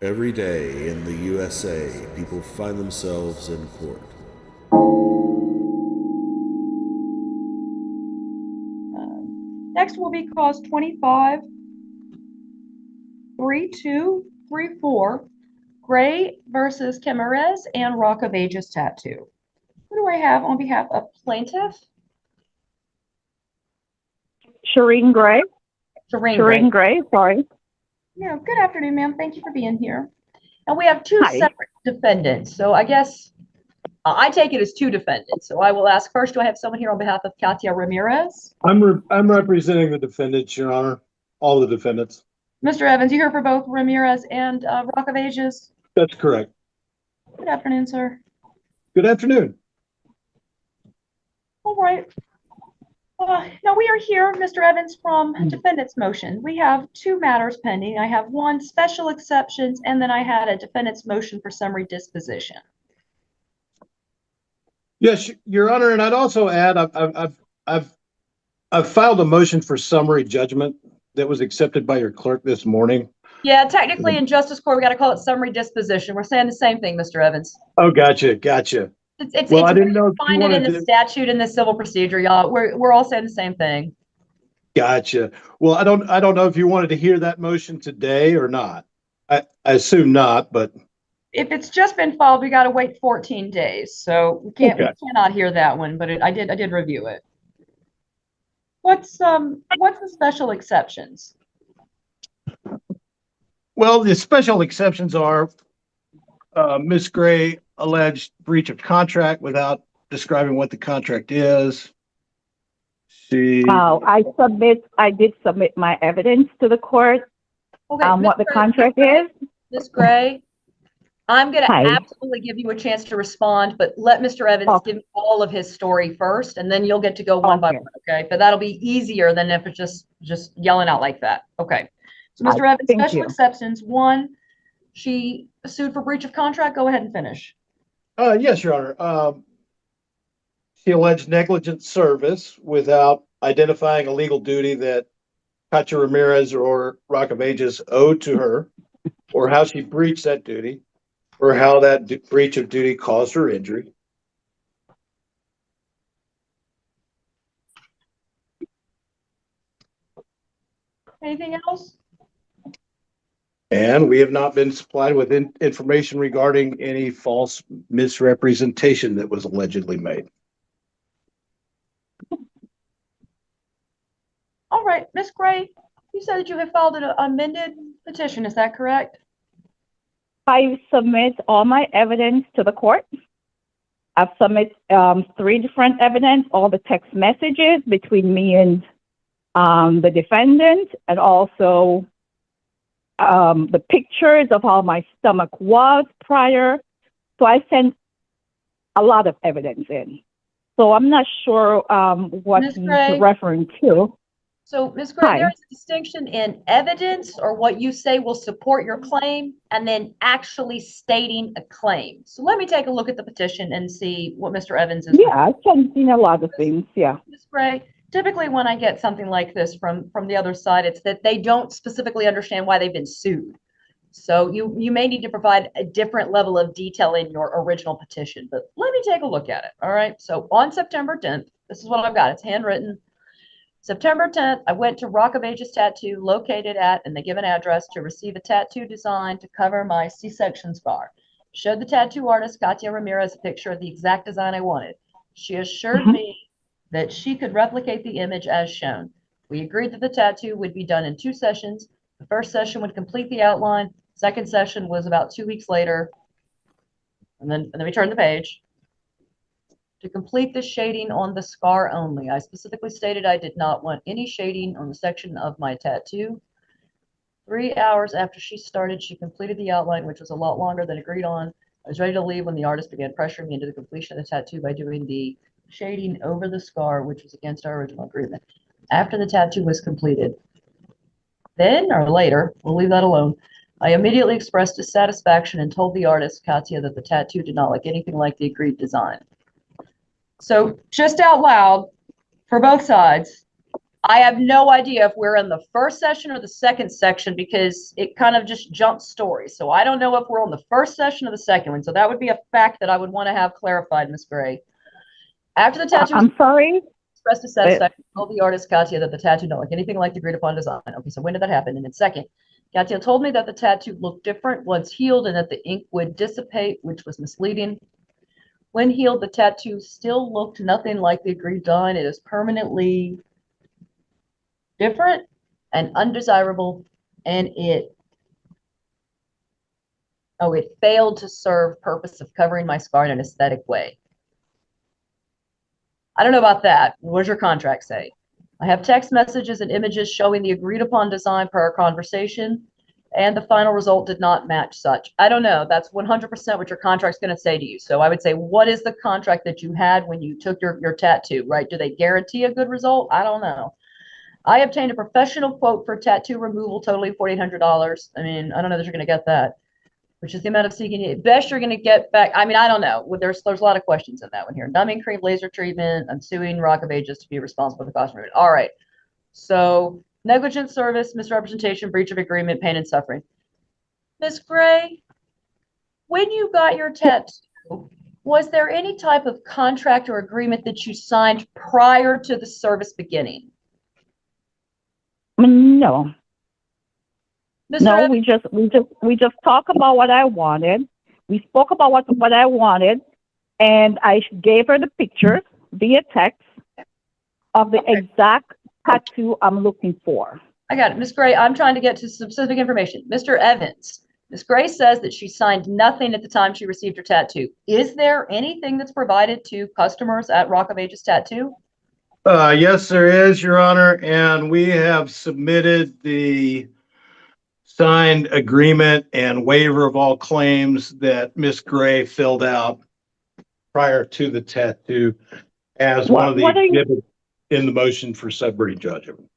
Every day in the USA, people find themselves in court. Next will be cause 25-3234, Gray versus Camarez and Rock of Ages Tattoo. Who do I have on behalf of plaintiff? Shireen Gray. Shireen Gray, sorry. Yeah, good afternoon, ma'am. Thank you for being here. And we have two Hi. separate defendants. So I guess I take it as two defendants. So I will ask first, do I have someone here on behalf of Katia Ramirez? I'm representing the defendants, Your Honor, all the defendants. Mr. Evans, you here for both Ramirez and Rock of Ages? That's correct. Good afternoon, sir. Good afternoon. All right. Now we are here, Mr. Evans, from defendant's motion. We have two matters pending. I have one, special exceptions, and then I had a defendant's motion for summary disposition. Yes, Your Honor, and I'd also add I've filed a motion for summary judgment that was accepted by your clerk this morning. Yeah, technically in justice court, we got to call it summary disposition. We're saying the same thing, Mr. Evans. Oh, gotcha. Well, I didn't know if you find it in wanted the to. statute and the civil procedure, y'all. We're all saying the same thing. Gotcha. Well, I don't know if you wanted to hear that motion today or not. I assume not, but If it's just been filed, we got to wait 14 days. So we cannot hear that one, but I did review it. What's the special exceptions? well, the special exceptions are Ms. Gray alleged breach of contract without describing what the contract is. I did submit my evidence to the court on what the contract is. Ms. Gray, I'm going to absolutely give you a chance to respond, but let Mr. Evans give me all of his story first, and then you'll get to go one by one, okay? But that'll be easier than if it's just yelling out like that. Okay. So, Mr. Evans, special exceptions. One, she sued for breach of contract. Go ahead and finish. Yes, Your Honor. She alleged negligent service without identifying a legal duty that Katia Ramirez or Rock of Ages owed to her, or how she breached that duty, or how that breach of duty caused her injury. Anything else? And we have not been supplied with information regarding any false misrepresentation that was allegedly made. All right, Ms. Gray, you said that you have filed an amended petition. Is that correct? I submit all my evidence to the court. I've submit 3 different evidence, all the text messages between me and the defendant, and also the pictures of how my stomach was prior. So I sent a lot of evidence in. So I'm not sure what you're referring to. So, Ms. Gray, there is a distinction in evidence, or what you say will support your claim, and then actually stating a claim. So let me take a look at the petition and see what Mr. Evans is. Yeah, I've seen a lot of things, yeah. Ms. Gray, typically when I get something like this from the other side, it's that they don't specifically understand why they've been sued. So you may need to provide a different level of detail in your original petition, but let me take a look at it. All right. So on September 10th, this is what I've got. It's handwritten. September 10th, I went to Rock of Ages Tattoo, located at, and they give an address, to receive a tattoo design to cover my C-section scar. Showed the tattoo artist, Katia Ramirez, a picture of the exact design I wanted. She assured me that she could replicate the image as shown. We agreed that the tattoo would be done in 2 sessions. The first session would complete the outline. Second session was about 2 weeks later. And then we turned the page. To complete the shading on the scar only. I specifically stated I did not want any shading on the section of my tattoo. 3 hours after she started, she completed the outline, which was a lot longer than agreed on. I was ready to leave when the artist began pressuring me into the completion of the tattoo by doing the shading over the scar, which was against our original agreement. After the tattoo was completed, then or later, we'll leave that alone, I immediately expressed dissatisfaction and told the artist, Katia, that the tattoo did not look anything like the agreed design. So just out loud, for both sides, I have no idea if we're in the first session or the second section because it kind of just jumps stories. So I don't know if we're on the first session or the second one. So that would be a fact that I would want to have clarified, Ms. Gray. After the tattoo I'm sorry. expressed dissatisfaction, told the artist Katia that the tattoo don't look anything like the agreed upon design. Okay, so when did that happen? And then second, Katia told me that the tattoo looked different once healed and that the ink would dissipate, which was misleading. When healed, the tattoo still looked nothing like the agreed design. It is permanently different and undesirable, and it failed to serve purpose of covering my scar in an aesthetic way. I don't know about that. What does your contract say? I have text messages and images showing the agreed upon design per our conversation, and the final result did not match such. I don't know. That's 100% what your contract's going to say to you. So I would say, what is the contract that you had when you took your tattoo, right? Do they guarantee a good result? I don't know. I obtained a professional quote for tattoo removal, totally $4,800. I mean, I don't know that you're going to get that, which is the amount of seeking. Best you're going to get back. I mean, I don't know. There's a lot of questions in that one here. Numbing cream, laser treatment. I'm suing Rock of Ages to be responsible for the cost of it. All right. So negligent service, misrepresentation, breach of agreement, pain and suffering. Ms. Gray, when you got your tattoo, was there any type of contract or agreement that you signed prior to the service beginning? No. Mr. No, Evans? we just talked about what I wanted. We spoke about what I wanted, and I gave her the pictures via text of the exact tattoo I'm looking for. I got it. Ms. Gray, I'm trying to get to specific information. Mr. Evans, Ms. Gray says that she signed nothing at the time she received her tattoo. Is there anything that's provided to customers at Rock of Ages Tattoo? Yes, there is, Your Honor, and we have submitted the signed agreement and waiver of all claims that Miss Gray filled out prior to the tattoo as one of the exhibits in the motion for summary judgment.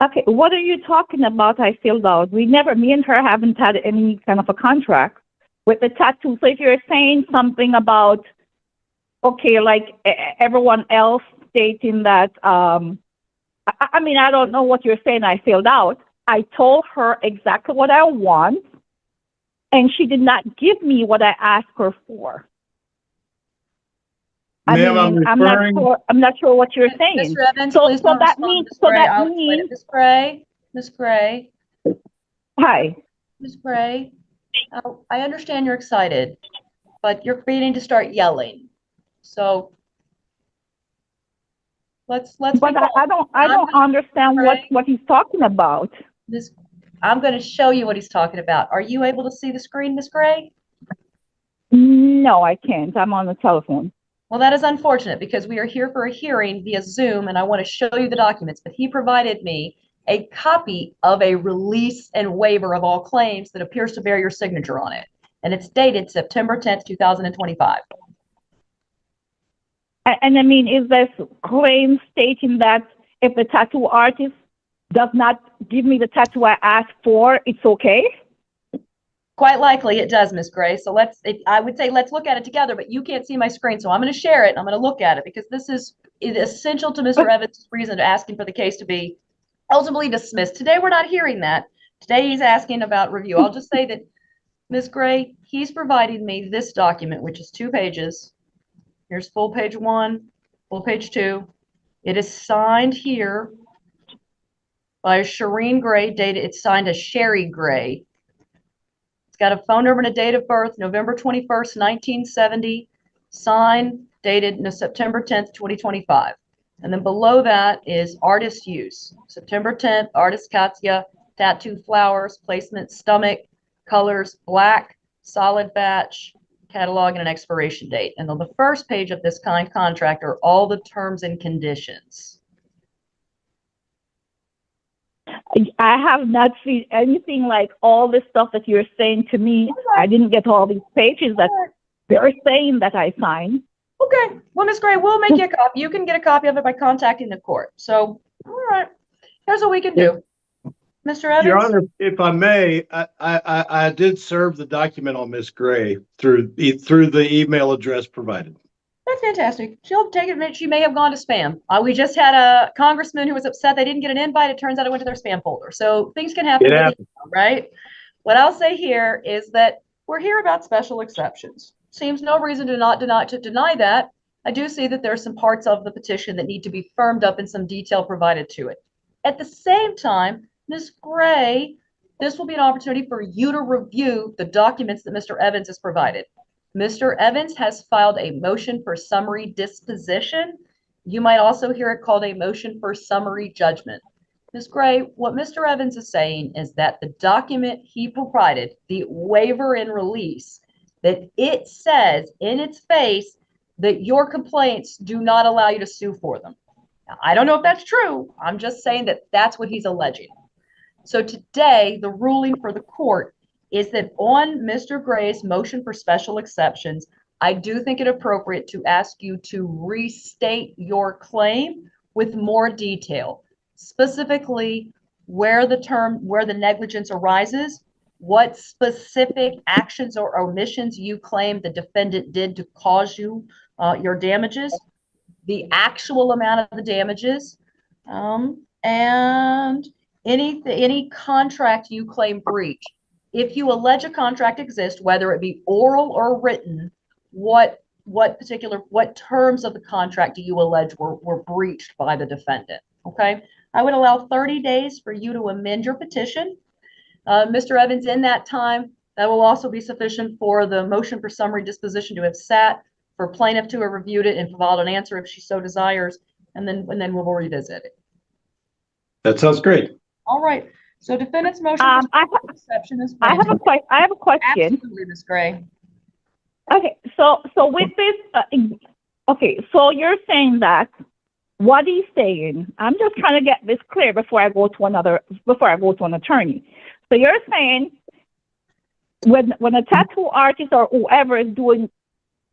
Okay, what are you talking about? I filled out. Me and her haven't had any kind of a contract with the tattoo. So if you're saying something about, okay, like everyone else stating that, I mean, I don't know what you're saying. I filled out. I told her exactly what I want, and she did not give me what I asked her for. I'm not sure what you're saying. Mr. Evans, please don't respond. Ms. Gray, Ms. Gray. Hi. Ms. Gray, I understand you're excited, but you're beginning to start yelling. So let's. But I don't understand what he's talking about. I'm going to show you what he's talking about. Are you able to see the screen, Ms. Gray? No, I can't. I'm on the telephone. Well, that is unfortunate because we are here for a hearing via Zoom, and I want to show you the documents. But he provided me a copy of a release and waiver of all claims that appears to bear your signature on it, and it's dated September 10th, 2025. And I mean, is this claim stating that if the tattoo artist does not give me the tattoo I asked for, it's okay? Quite likely it does, Ms. Gray. So I would say let's look at it together, but you can't see my screen. So I'm going to share it. I'm going to look at it because this is essential to Mr. Evans' reason to asking for the case to be ultimately dismissed. Today, we're not hearing that. Today, he's asking about review. I'll just say that, Ms. Gray, he's providing me this document, which is 2 pages. Here's full page 1, full page 2. It is signed here by Shireen Gray, dated, it's signed as Sherry Gray. It's got a phone number and a date of birth, November 21st, 1970, signed, dated September 10th, 2025. And then below that is artist use. September 10th, artist Katya, tattoo flowers, placement, stomach, colors, black, solid batch, catalog, and an expiration date. And on the first page of this contract are all the terms and conditions. I have not seen anything like all this stuff that you're saying to me. I didn't get all these pages that they're saying that I signed. Okay. Well, Ms. Gray, we'll make you a copy. You can get a copy of it by contacting the court. So, all right. Here's what we can do. Mr. Evans? Your Honor, if I may, I did serve the document on Ms. Gray through the email address provided. That's fantastic. She'll take it. She may have gone to spam. We just had a congressman who was upset they didn't get an invite. It turns out it went to their spam folder. So things can happen, right? What I'll say here is that we're here about special exceptions. Seems no reason to not deny that. I do see that there are some parts of the petition that need to be firmed up and some detail provided to it. At the same time, Ms. Gray, this will be an opportunity for you to review the documents that Mr. Evans has provided. Mr. Evans has filed a motion for summary disposition. You might also hear it called a motion for summary judgment. Ms. Gray, what Mr. Evans is saying is that the document he provided, the waiver and release, that it says in its face that your complaints do not allow you to sue for them. Now, I don't know if that's true. I'm just saying that that's what he's alleging. So today, the ruling for the court is that on Mr. Gray's motion for special exceptions, I do think it appropriate to ask you to restate your claim with more detail, specifically where the negligence arises, what specific actions or omissions you claim the defendant did to cause you your damages, the actual amount of the damages, and any contract you claim breach. If you allege a contract exists, whether it be oral or written, what terms of the contract do you allege were breached by the defendant? Okay, I would allow 30 days for you to amend your petition. Mr. Evans, in that time, that will also be sufficient for the motion for summary disposition to have sat, for plaintiff to have reviewed it and filed an answer if she so desires, and then we'll revisit it. That sounds great. All right. So defendant's motion for exception is. I have a question. Absolutely, Ms. Gray. Okay, so with this, okay, so you're saying that what he's saying, I'm just trying to get this clear before I go to an attorney. So you're saying when a tattoo artist or whoever is doing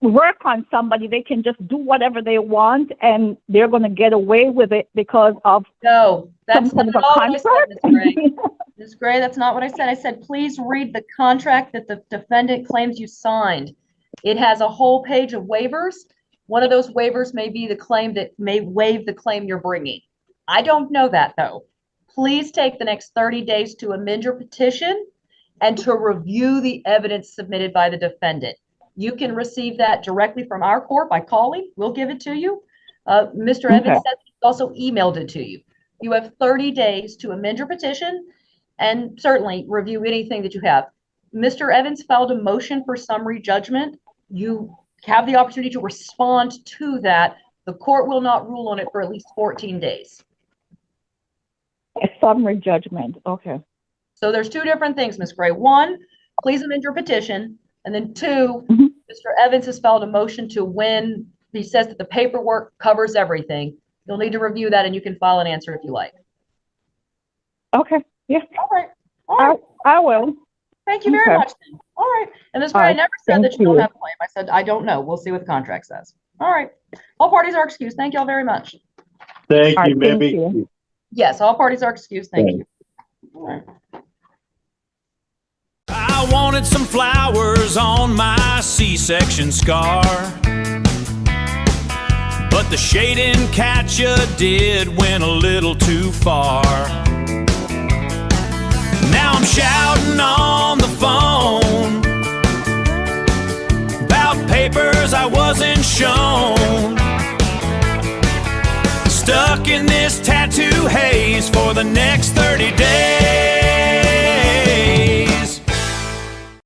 work on somebody, they can just do whatever they want and they're going to get away with it because of that's not all what I said, Ms. Gray. Ms. Gray, that's not what I said. I said, please read the contract that the defendant claims you signed. It has a whole page of waivers. One of those waivers may be the claim that may waive the claim you're bringing. I don't know that, though. Please take the next 30 days to amend your petition and to review the evidence submitted by the defendant. You can receive that directly from our court by calling. We'll give it to you. Mr. Evans said he also emailed it to you. You have 30 days to amend your petition and certainly review anything that you have. Mr. Evans filed a motion for summary judgment. You have the opportunity to respond to that. The court will not rule on it for at least 14 days. A summary judgment. Okay. So there's two different things, Ms. Gray. One, please amend your petition. And then two, Mr. Evans has filed a motion to when he says that the paperwork covers everything. You'll need to review that and you can file an answer if you like. Okay. Yeah. All right. All right. I will. Thank you very much. Then. All right. And Ms. Gray, I never said that you don't have a claim. I said, I don't know. We'll see what the contract says. All right. All parties are excused. Thank you all very much. Thank you, Mibby. Yes, all parties are excused. Thank you. All right. I wanted some flowers on my C-section scar, but the shading catch you did went a little too far. Now I'm shouting on the phone about papers I wasn't shown, stuck in this tattoo haze for the next 30 days.